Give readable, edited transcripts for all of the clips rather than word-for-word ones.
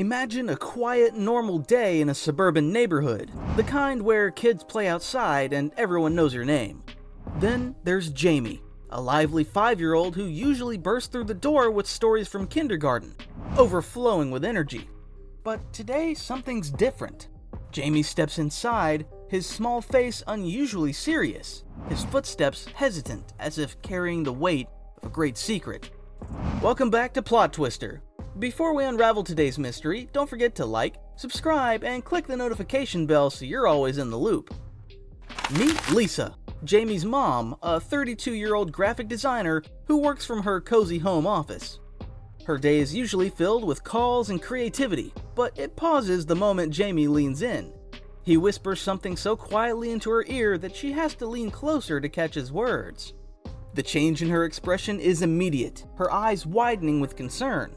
Imagine a quiet, normal day in a suburban neighborhood, the kind where kids play outside and everyone knows your name. Then there's Jamie, a lively 5-year-old who usually bursts through the door with stories from kindergarten, overflowing with energy. But today, something's different. Jamie steps inside, his small face unusually serious, his footsteps hesitant as if carrying the weight of a great secret. Welcome back to PlotTwister. Before we unravel today's mystery, don't forget to like, subscribe, and click the notification bell so you're always in the loop. Meet Lisa, Jamie's mom, a 32-year-old graphic designer who works from her cozy home office. Her day is usually filled with calls and creativity, but it pauses the moment Jamie leans in. He whispers something so quietly into her ear that she has to lean closer to catch his words. The change in her expression is immediate, her eyes widening with concern,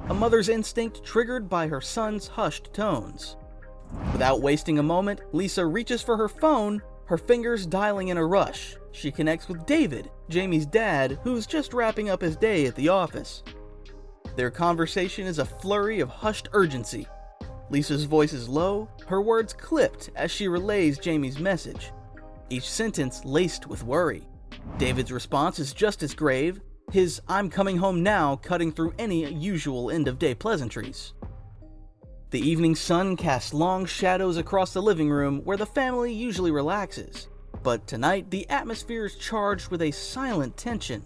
a mother's instinct triggered by her son's hushed tones. Without wasting a moment, Lisa reaches for her phone, her fingers dialing in a rush. She connects with David, Jamie's dad, who's just wrapping up his day at the office. Their conversation is a flurry of hushed urgency. Lisa's voice is low, her words clipped as she relays Jamie's message, each sentence laced with worry. David's response is just as grave, his "I'm coming home now" cutting through any usual end-of-day pleasantries. The evening sun casts long shadows across the living room where the family usually relaxes, but tonight the atmosphere is charged with a silent tension.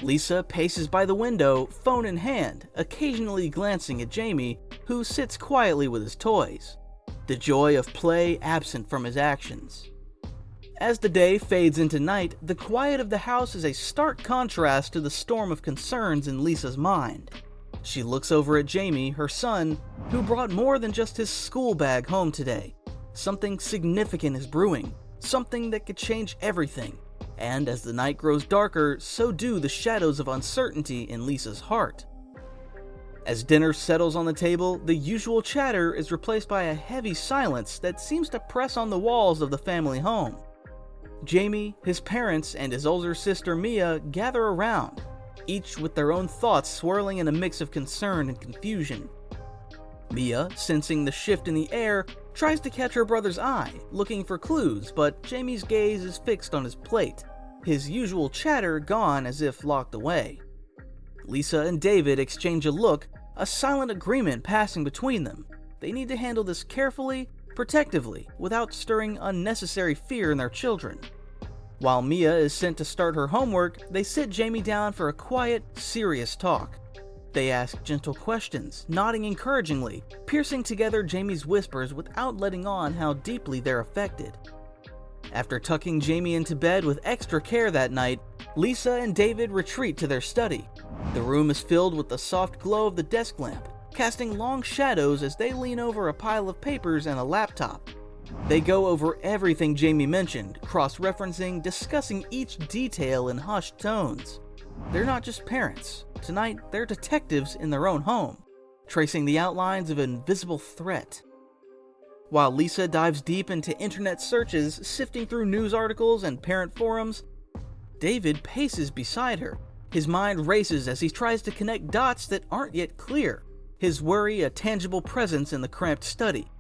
Lisa paces by the window, phone in hand, occasionally glancing at Jamie, who sits quietly with his toys, the joy of play absent from his actions. As the day fades into night, the quiet of the house is a stark contrast to the storm of concerns in Lisa's mind. She looks over at Jamie, her son, who brought more than just his school bag home today. Something significant is brewing, something that could change everything. And as the night grows darker, so do the shadows of uncertainty in Lisa's heart. As dinner settles on the table, the usual chatter is replaced by a heavy silence that seems to press on the walls of the family home. Jamie, his parents, and his older sister Mia gather around, each with their own thoughts swirling in a mix of concern and confusion. Mia, sensing the shift in the air, tries to catch her brother's eye, looking for clues, but Jamie's gaze is fixed on his plate, his usual chatter gone as if locked away. Lisa and David exchange a look, a silent agreement passing between them. They need to handle this carefully, protectively, without stirring unnecessary fear in their children. While Mia is sent to start her homework, they sit Jamie down for a quiet, serious talk. They ask gentle questions, nodding encouragingly, piercing together Jamie's whispers without letting on how deeply they're affected. After tucking Jamie into bed with extra care that night, Lisa and David retreat to their study. The room is filled with the soft glow of the desk lamp, casting long shadows as they lean over a pile of papers and a laptop. They go over everything Jamie mentioned, cross-referencing, discussing each detail in hushed tones. They're not just parents. Tonight, they're detectives in their own home, tracing the outlines of an invisible threat. While Lisa dives deep into internet searches, sifting through news articles and parent forums, David paces beside her. His mind races as he tries to connect dots that aren't yet clear, his worry a tangible presence in the cramped study.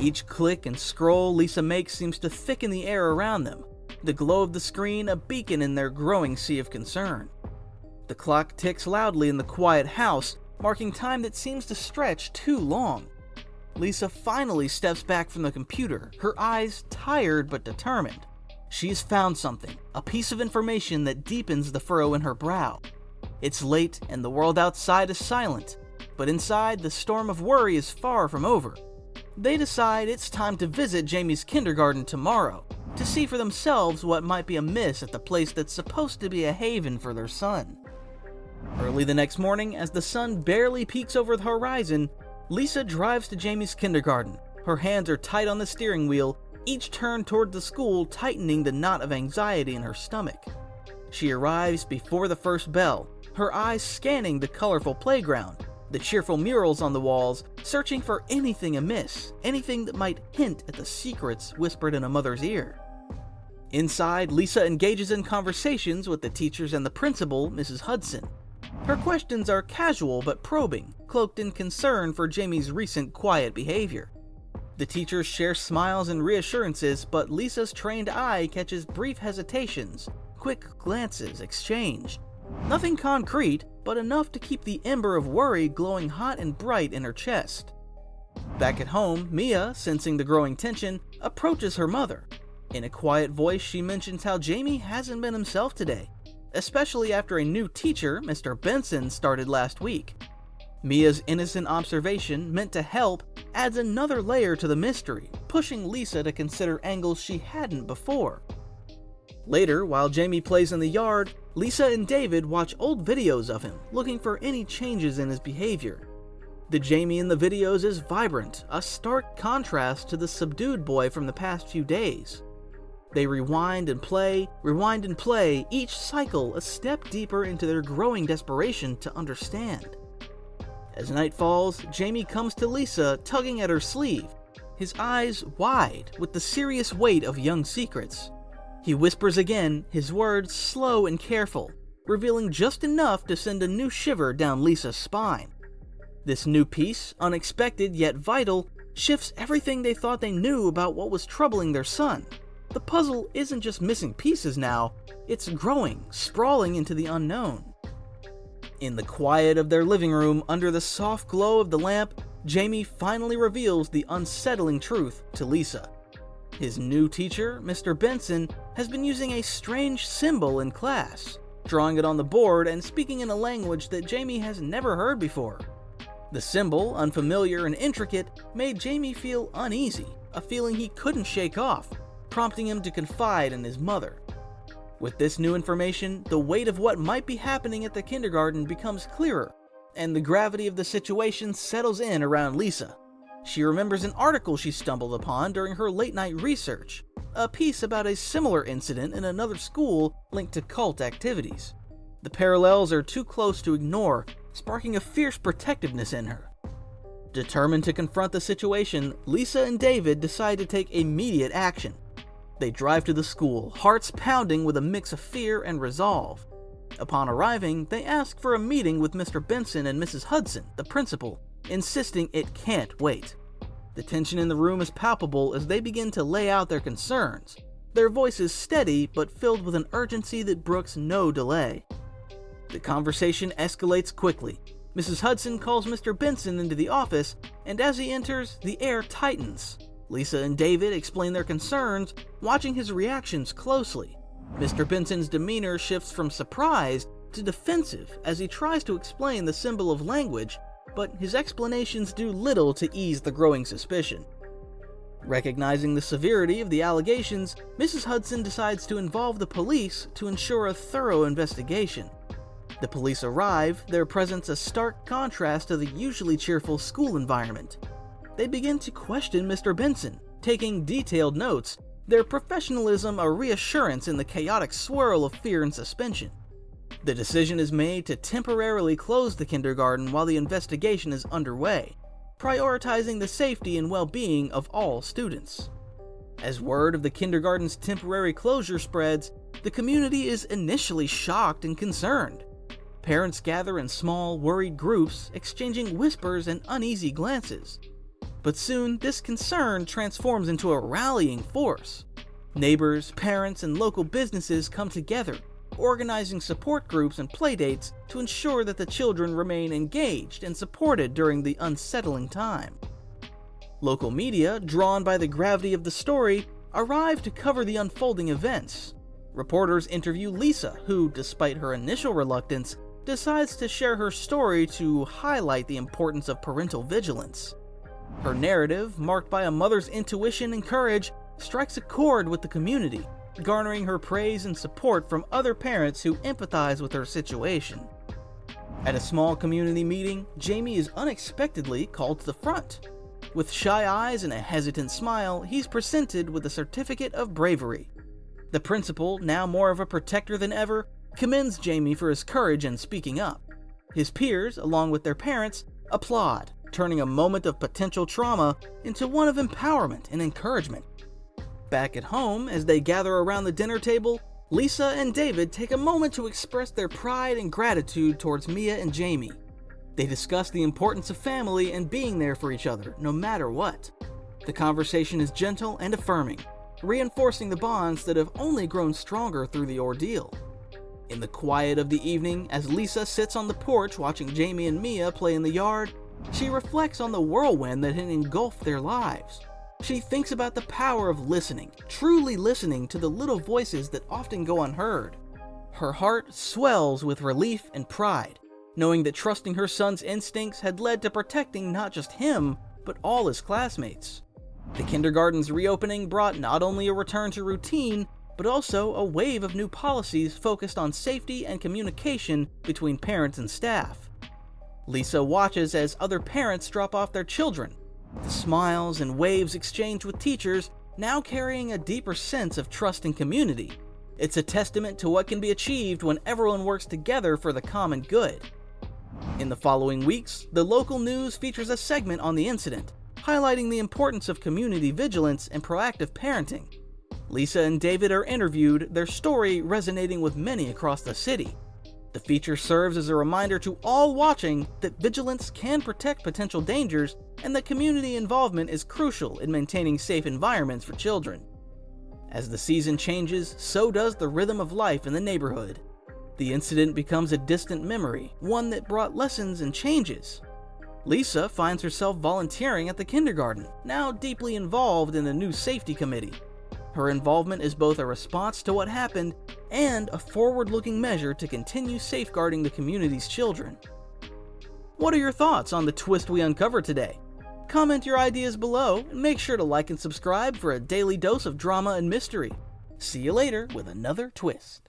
Each click and scroll Lisa makes seems to thicken the air around them, the glow of the screen a beacon in their growing sea of concern. The clock ticks loudly in the quiet house, marking time that seems to stretch too long. Lisa finally steps back from the computer, her eyes tired but determined. She's found something, a piece of information that deepens the furrow in her brow. It's late and the world outside is silent, but inside the storm of worry is far from over. They decide it's time to visit Jamie's kindergarten tomorrow, to see for themselves what might be amiss at the place that's supposed to be a haven for their son. Early the next morning, as the sun barely peeks over the horizon, Lisa drives to Jamie's kindergarten. Her hands are tight on the steering wheel, each turn toward the school tightening the knot of anxiety in her stomach. She arrives before the first bell, her eyes scanning the colorful playground, the cheerful murals on the walls, searching for anything amiss, anything that might hint at the secrets whispered in a mother's ear. Inside, Lisa engages in conversations with the teachers and the principal, Mrs. Hudson. Her questions are casual but probing, cloaked in concern for Jamie's recent quiet behavior. The teachers share smiles and reassurances, but Lisa's trained eye catches brief hesitations, quick glances exchanged. Nothing concrete, but enough to keep the ember of worry glowing hot and bright in her chest. Back at home, Mia, sensing the growing tension, approaches her mother. In a quiet voice, she mentions how Jamie hasn't been himself today, especially after a new teacher, Mr. Benson, started last week. Mia's innocent observation, meant to help, adds another layer to the mystery, pushing Lisa to consider angles she hadn't before. Later, while Jamie plays in the yard, Lisa and David watch old videos of him, looking for any changes in his behavior. The Jamie in the videos is vibrant, a stark contrast to the subdued boy from the past few days. They rewind and play, each cycle a step deeper into their growing desperation to understand. As night falls, Jamie comes to Lisa, tugging at her sleeve, his eyes wide with the serious weight of young secrets. He whispers again, his words slow and careful, revealing just enough to send a new shiver down Lisa's spine. This new piece, unexpected yet vital, shifts everything they thought they knew about what was troubling their son. The puzzle isn't just missing pieces now, it's growing, sprawling into the unknown. In the quiet of their living room, under the soft glow of the lamp, Jamie finally reveals the unsettling truth to Lisa. His new teacher, Mr. Benson, has been using a strange symbol in class, drawing it on the board and speaking in a language that Jamie has never heard before. The symbol, unfamiliar and intricate, made Jamie feel uneasy, a feeling he couldn't shake off, prompting him to confide in his mother. With this new information, the weight of what might be happening at the kindergarten becomes clearer, and the gravity of the situation settles in around Lisa. She remembers an article she stumbled upon during her late-night research, a piece about a similar incident in another school linked to cult activities. The parallels are too close to ignore, sparking a fierce protectiveness in her. Determined to confront the situation, Lisa and David decide to take immediate action. They drive to the school, hearts pounding with a mix of fear and resolve. Upon arriving, they ask for a meeting with Mr. Benson and Mrs. Hudson, the principal, insisting it can't wait. The tension in the room is palpable as they begin to lay out their concerns, their voices steady but filled with an urgency that brooks no delay. The conversation escalates quickly. Mrs. Hudson calls Mr. Benson into the office, and as he enters, the air tightens. Lisa and David explain their concerns, watching his reactions closely. Mr. Benson's demeanor shifts from surprised to defensive as he tries to explain the symbol of language, but his explanations do little to ease the growing suspicion. Recognizing the severity of the allegations, Mrs. Hudson decides to involve the police to ensure a thorough investigation. The police arrive, their presence a stark contrast to the usually cheerful school environment. They begin to question Mr. Benson, taking detailed notes, their professionalism a reassurance in the chaotic swirl of fear and suspension. The decision is made to temporarily close the kindergarten while the investigation is underway, prioritizing the safety and well-being of all students. As word of the kindergarten's temporary closure spreads, the community is initially shocked and concerned. Parents gather in small, worried groups, exchanging whispers and uneasy glances. But soon, this concern transforms into a rallying force. Neighbors, parents, and local businesses come together, organizing support groups and playdates to ensure that the children remain engaged and supported during the unsettling time. Local media, drawn by the gravity of the story, arrive to cover the unfolding events. Reporters interview Lisa, who, despite her initial reluctance, decides to share her story to highlight the importance of parental vigilance. Her narrative, marked by a mother's intuition and courage, strikes a chord with the community, garnering her praise and support from other parents who empathize with her situation. At a small community meeting, Jamie is unexpectedly called to the front. With shy eyes and a hesitant smile, he's presented with a certificate of bravery. The principal, now more of a protector than ever, commends Jamie for his courage in speaking up. His peers, along with their parents, applaud, turning a moment of potential trauma into one of empowerment and encouragement. Back at home, as they gather around the dinner table, Lisa and David take a moment to express their pride and gratitude towards Mia and Jamie. They discuss the importance of family and being there for each other, no matter what. The conversation is gentle and affirming, reinforcing the bonds that have only grown stronger through the ordeal. In the quiet of the evening, as Lisa sits on the porch watching Jamie and Mia play in the yard, she reflects on the whirlwind that had engulfed their lives. She thinks about the power of listening, truly listening to the little voices that often go unheard. Her heart swells with relief and pride, knowing that trusting her son's instincts had led to protecting not just him, but all his classmates. The kindergarten's reopening brought not only a return to routine, but also a wave of new policies focused on safety and communication between parents and staff. Lisa watches as other parents drop off their children, the smiles and waves exchanged with teachers now carrying a deeper sense of trust and community. It's a testament to what can be achieved when everyone works together for the common good. In the following weeks, the local news features a segment on the incident, highlighting the importance of community vigilance and proactive parenting. Lisa and David are interviewed, their story resonating with many across the city. The feature serves as a reminder to all watching that vigilance can protect potential dangers and that community involvement is crucial in maintaining safe environments for children. As the season changes, so does the rhythm of life in the neighborhood. The incident becomes a distant memory, one that brought lessons and changes. Lisa finds herself volunteering at the kindergarten, now deeply involved in the new safety committee. Her involvement is both a response to what happened and a forward-looking measure to continue safeguarding the community's children. What are your thoughts on the twist we uncovered today? Comment your ideas below and make sure to like and subscribe for a daily dose of drama and mystery. See you later with another twist.